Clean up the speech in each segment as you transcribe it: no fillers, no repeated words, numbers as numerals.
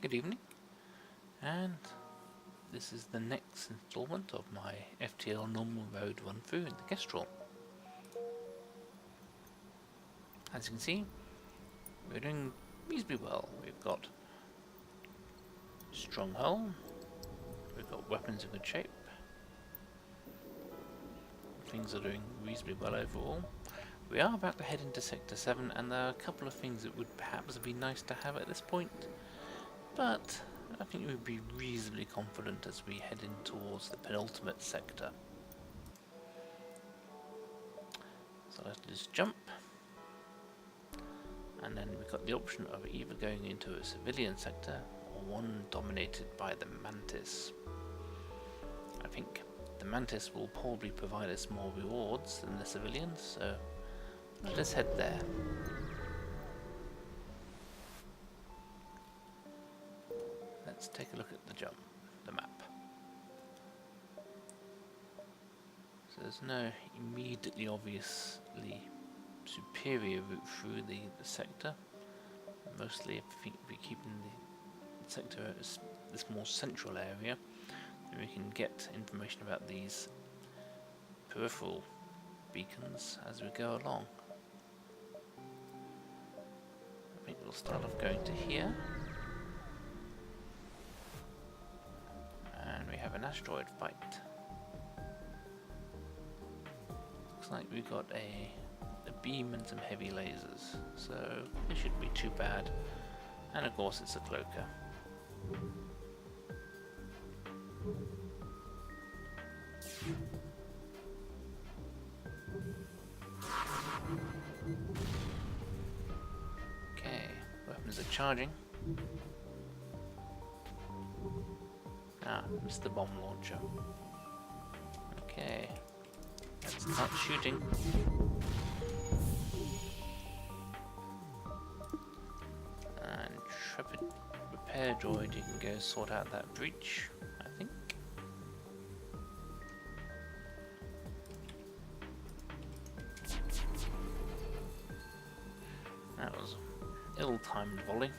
Good evening, and this is the next installment of my FTL Normal Road run through in the Kestrel. As you can see, we're doing reasonably well. We've got strong hull, we've got weapons in good shape, things are doing reasonably well overall. We are about to head into Sector 7, and there are a couple of things that would perhaps be nice to have at this point, but I think we'd be reasonably confident as we head in towards the penultimate sector. So let's just jump, and then we've got the option of either going into a civilian sector or one dominated by the Mantis. I think the Mantis will probably provide us more rewards than the civilians, so let us head there. Let's take a look at the map. So there's no immediately obviously superior route through the sector. Mostly I think we're keeping the sector as this more central area, and we can get information about these peripheral beacons as we go along. I think we'll start off going to here. And we have an asteroid fight. Looks like we've got a beam and some heavy lasers, so it shouldn't be too bad. And of course it's a cloaker. Okay, weapons are charging. Ah, missed the bomb launcher. Okay, let's start shooting. And Intrepid repair droid, you can go sort out that breach, I think. That was an ill-timed volley.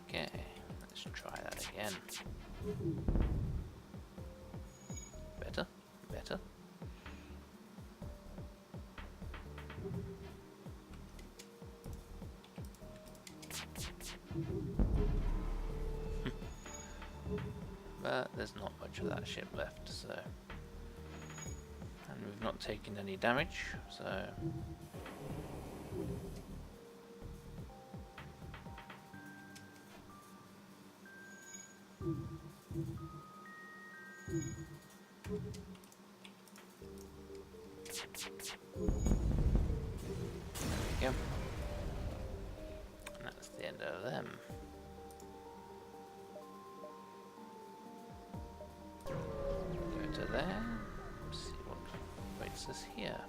Okay, let's try that again. Better, better. But there's not much of that ship left, so... And we've not taken any damage, so... There we go. And that's the end of them. Go to there, see what waits us here.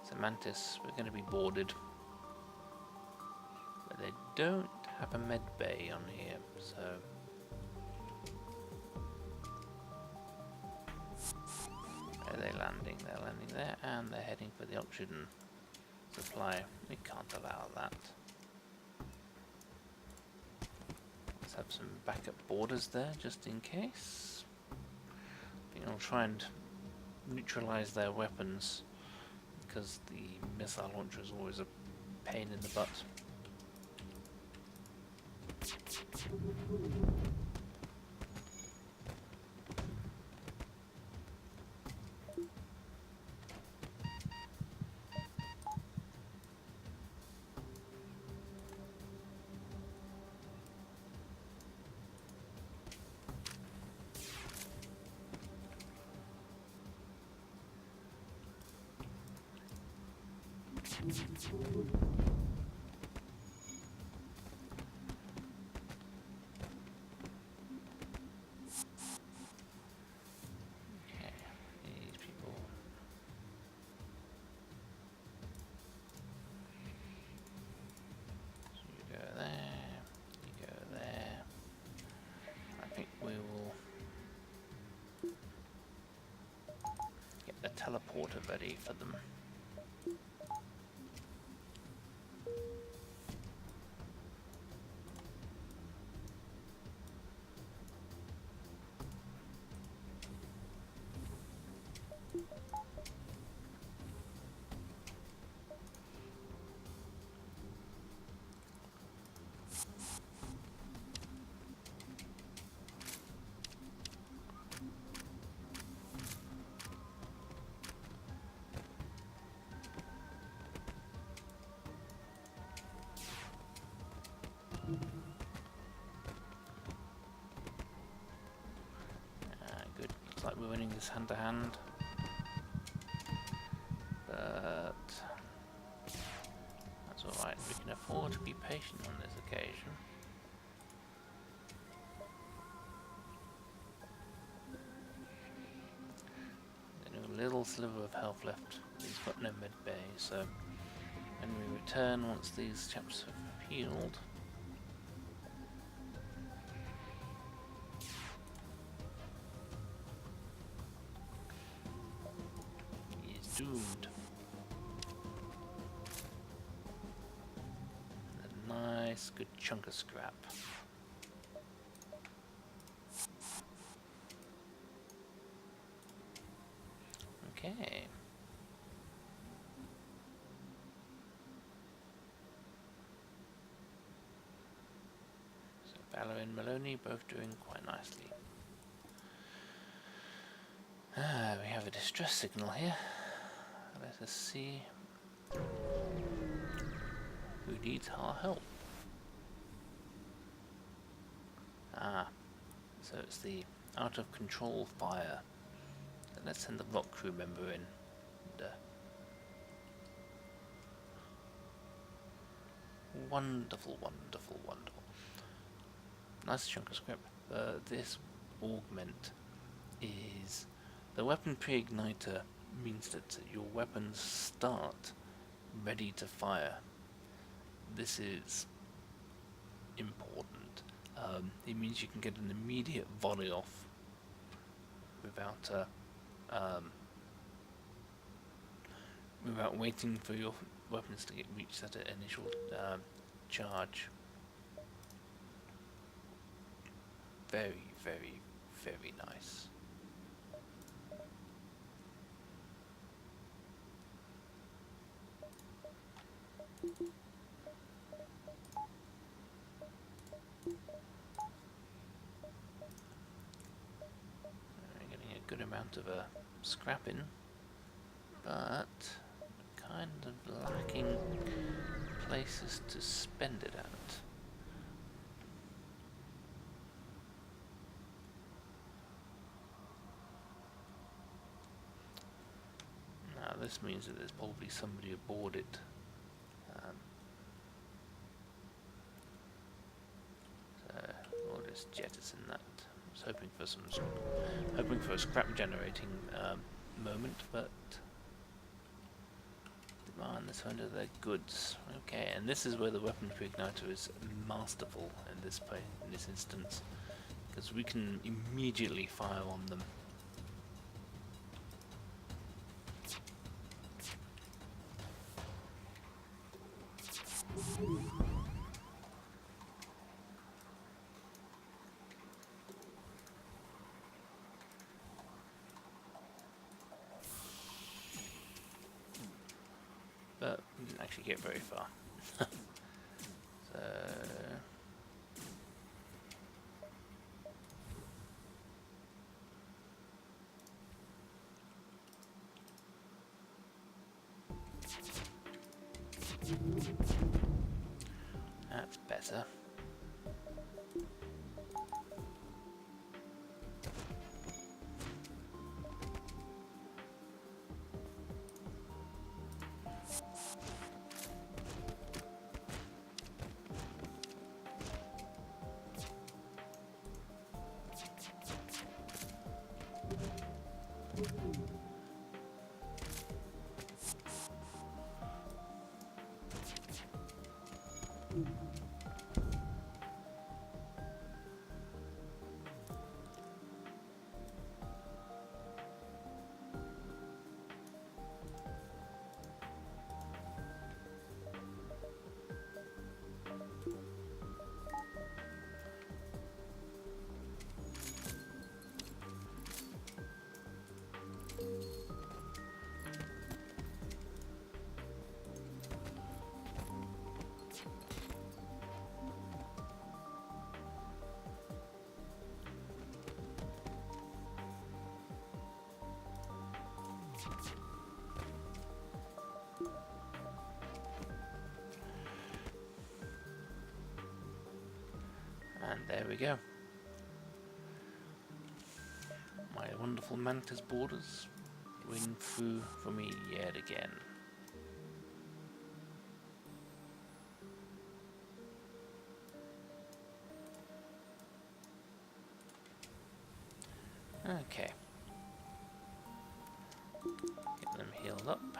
So Mantis, we're going to be boarded. But they don't have a med bay on here, so... Where are they landing? They're landing there, and they're heading for the oxygen supply. We can't allow that. Let's have some backup boarders there, just in case. I think I'll try and neutralize their weapons, because the missile launcher is always a pain in the butt. These people water ready for them. Good. Looks like we're winning this hand to hand. But that's alright, we can afford to be patient on this occasion. A little sliver of health left. He's got no med bay, so when we return, once these chaps have healed, he's doomed. A nice, good chunk of scrap. Okay. So Valor and Maloney both doing quite nicely. We have a distress signal here. Let us see who needs our help. So it's the out of control fire. So let's send the rock crew member in. And, wonderful, wonderful, wonderful. Nice chunk of scrap. This augment is the weapon pre-igniter, means that your weapons start ready to fire. This is important. It means you can get an immediate volley off without without waiting for your weapons to get reached at an initial charge. Very, very, very nice. We're getting a good amount of scrapping, but kind of lacking places to spend it at. Now this means that there's probably somebody aboard it. So we'll just jettison that. I was hoping for a scrap generating moment, but demand this under their goods. Okay, and this is where the weapon pre-igniter is masterful in this instance, because we can immediately fire on them. But we didn't actually get very far. So that's better. There we go. My wonderful Mantis borders win through for me yet again. Okay. Get them healed up.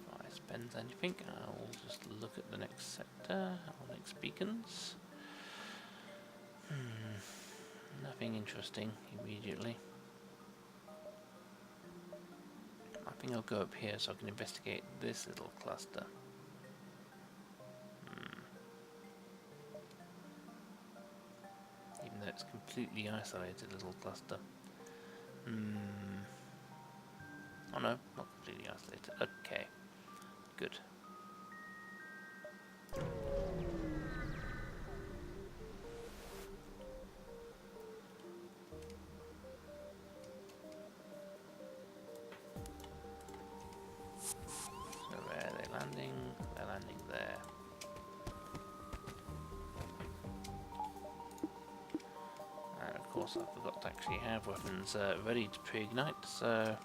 If I spend anything, I'll just look at the next sector, or next beacons. Nothing interesting immediately. I think I'll go up here so I can investigate this little cluster. Even though it's completely isolated little cluster. Oh no, not completely isolated. Okay, good. So where are they landing? They're landing there. And of course I forgot to actually have weapons ready to pre-ignite, so...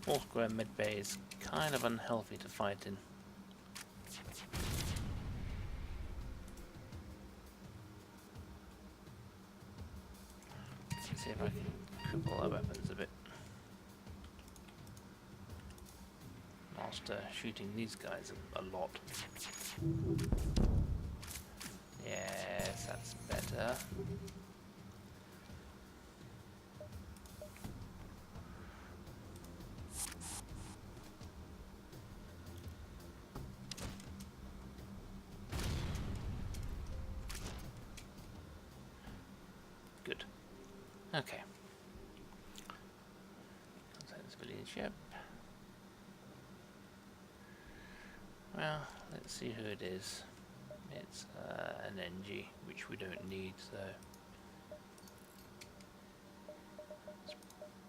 Four square mid bay is kind of unhealthy to fight in. Let's see if I can cripple our weapons a bit. Whilst shooting these guys a lot. Yes, that's better. Good. Okay. Contact the civilian ship. Well, let's see who it is. It's an NG, which we don't need, so let's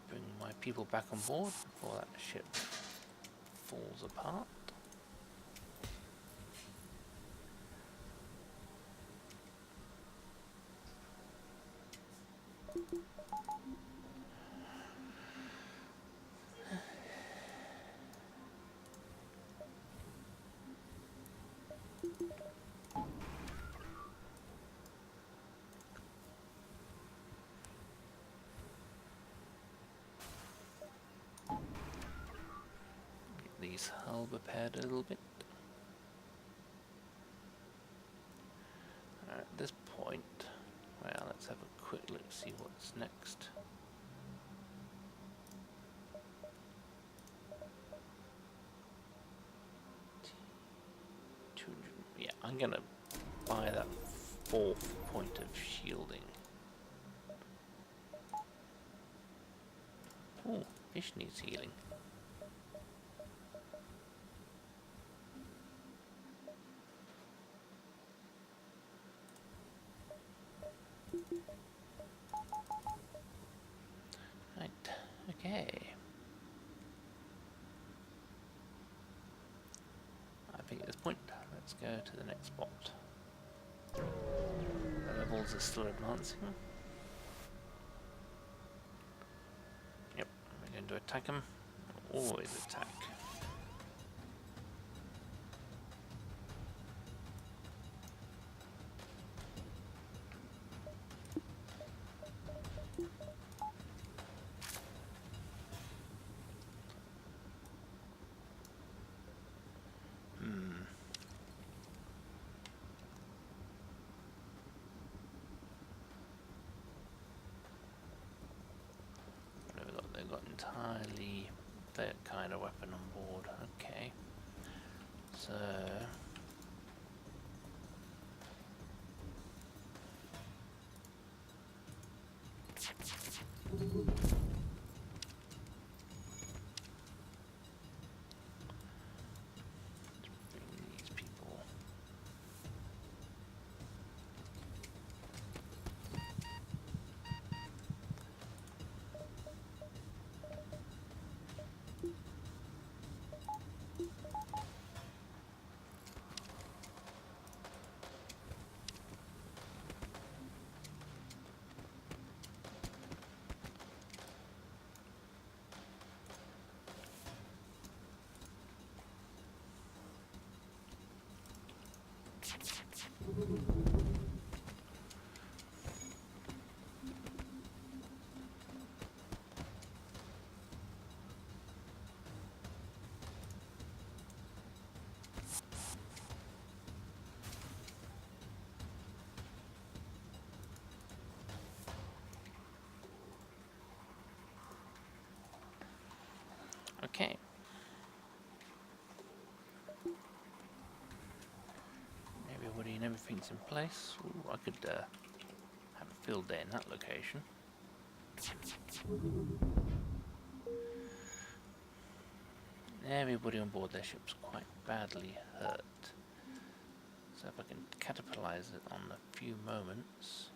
bring my people back on board before that ship falls apart. These hull repaired a little bit. At this point, well, let's have a quick look, see what's next. Yeah, I'm gonna buy that fourth point of shielding. Oh, fish needs healing. Right, okay. I think at this point, let's go to the next spot. The levels are still advancing. Yep, we're going to attack them. Always attack. entirely that kind of weapon on board. Okay. So... bring these people. Okay. Everybody and everything's in place. Ooh, I could have a field day in that location. Everybody on board their ship's quite badly hurt. So if I can catapultize it on a few moments.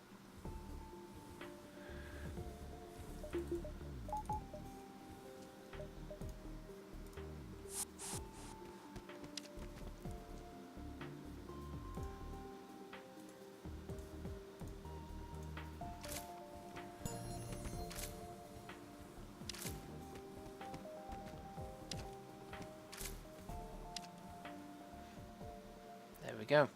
There we go.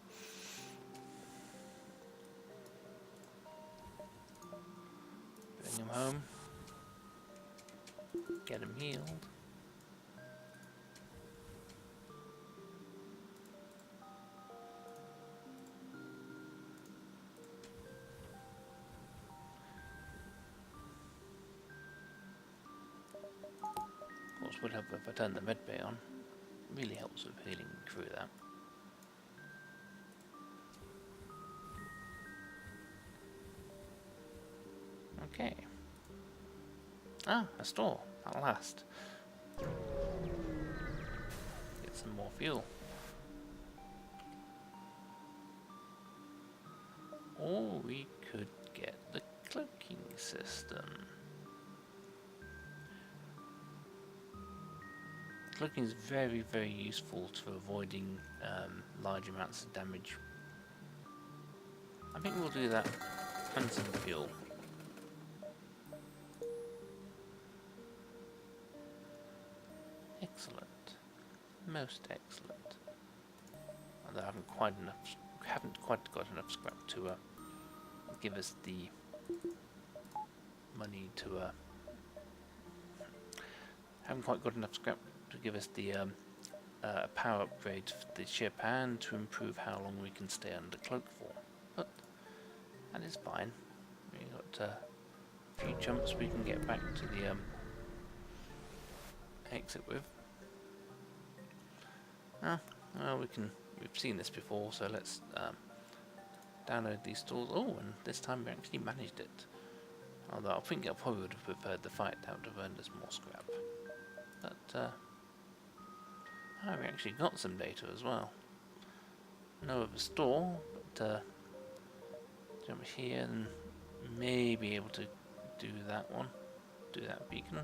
Bring him home. Get him healed. Of course, would help if I turn the medbay on. Really helps with healing through that. Okay. Ah, a store, at last. Get some more fuel. Or we could get the cloaking system. Cloaking is very, very useful to avoiding large amounts of damage. I think we'll do that and some fuel. Excellent. Most excellent. Although I haven't quite got enough scrap to give us the money to haven't quite got enough scrap to give us the power upgrade for the ship and to improve how long we can stay under cloak for. But that is fine. We've got a few jumps we can get back to the exit with. Well, we've seen this before, so let's download these tools. Oh, and this time we actually managed it. Although I think I probably would have preferred the fight, that would have earned us more scrap. But we actually got some data as well. No other store, but jump here and may be able to do that one. Do that beacon.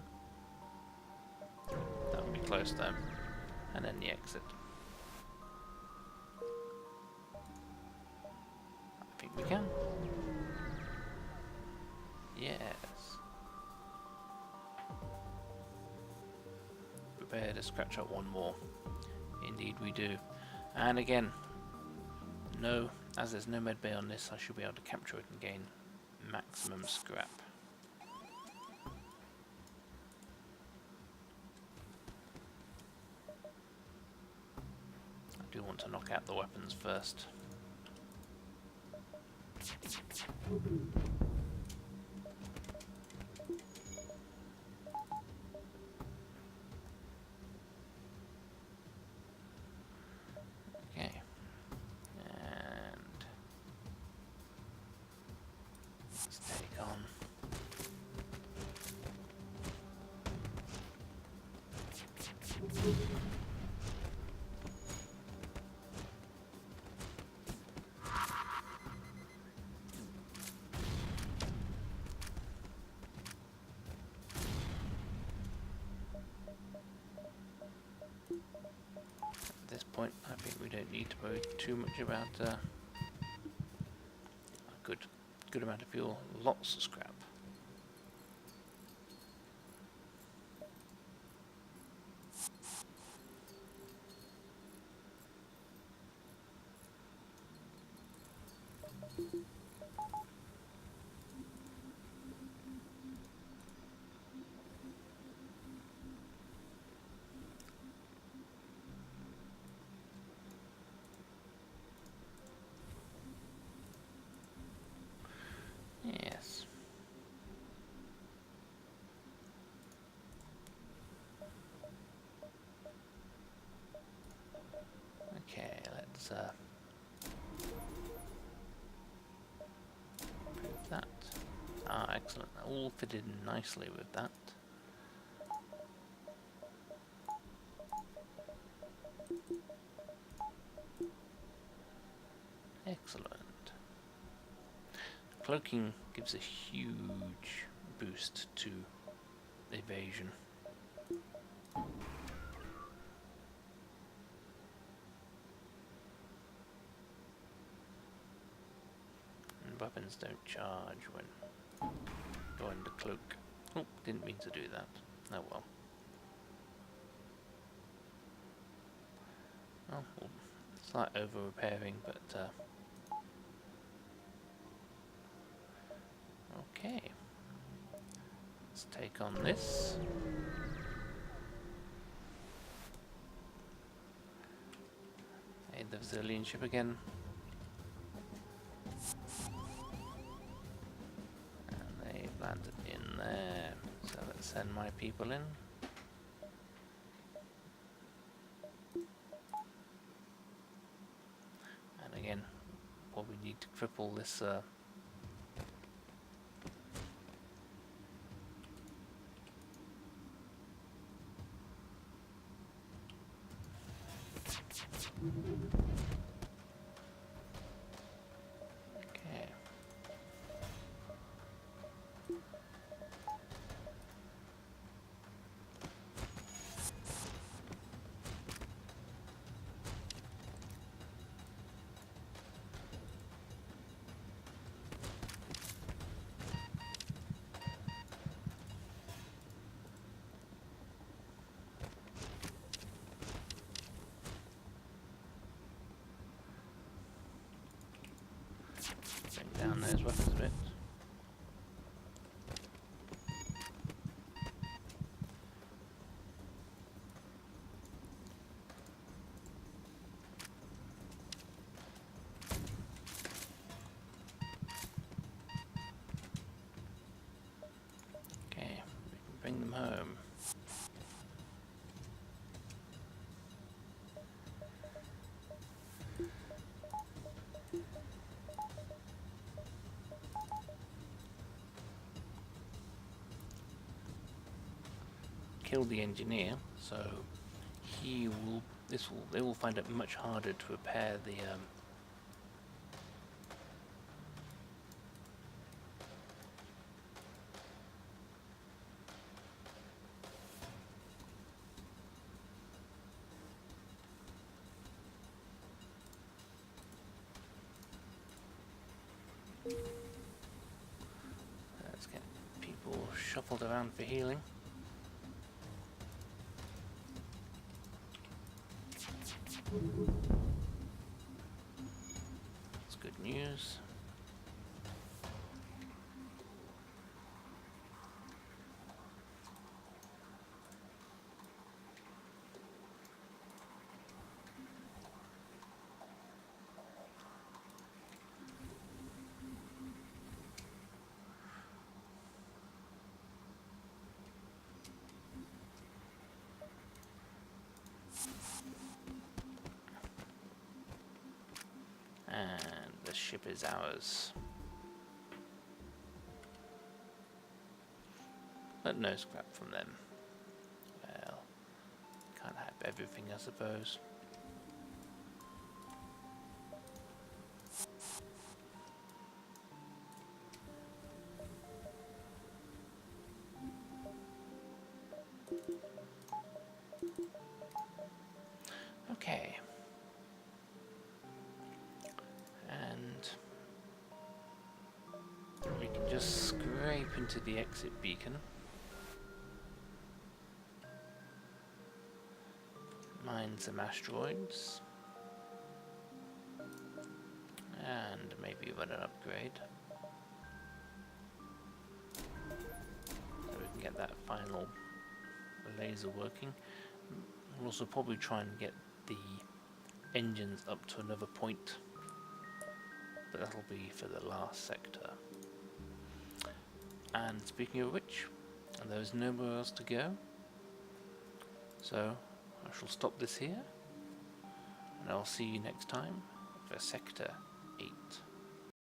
That would be close though. And then the exit. I think we can. Yes. Prepare to scratch up one more. Indeed we do. And again, no, as there's no medbay on this, I should be able to capture it and gain maximum scrap. I do want to knock out the weapons first. point, I think we don't need to worry too much about a good amount of fuel, lots of scrap. Yes. Okay, let's prove that. Ah, excellent. That all fitted in nicely with that. Excellent. Cloaking gives a huge boost to evasion. And weapons don't charge when going to cloak. Oh, didn't mean to do that. Oh well. Oh, well, slight over repairing, but okay. Let's take on this. Hey, the Brazilian ship again. And they've landed in there. So let's send my people in. And again, what we need to cripple this okay. Bring down those weapons a bit. Okay, we can bring them home. Kill the engineer, so they will find it much harder to repair the let's get people shuffled around for healing. That's good news. And the ship is ours. But no scrap from them. Well, can't have everything, I suppose. Okay, deep into the exit beacon. Mine some asteroids. And maybe run an upgrade. So we can get that final laser working. We'll also probably try and get the engines up to another point. But that'll be for the last sector. And speaking of which, there's nowhere else to go. So I shall stop this here. And I'll see you next time for Sector 8.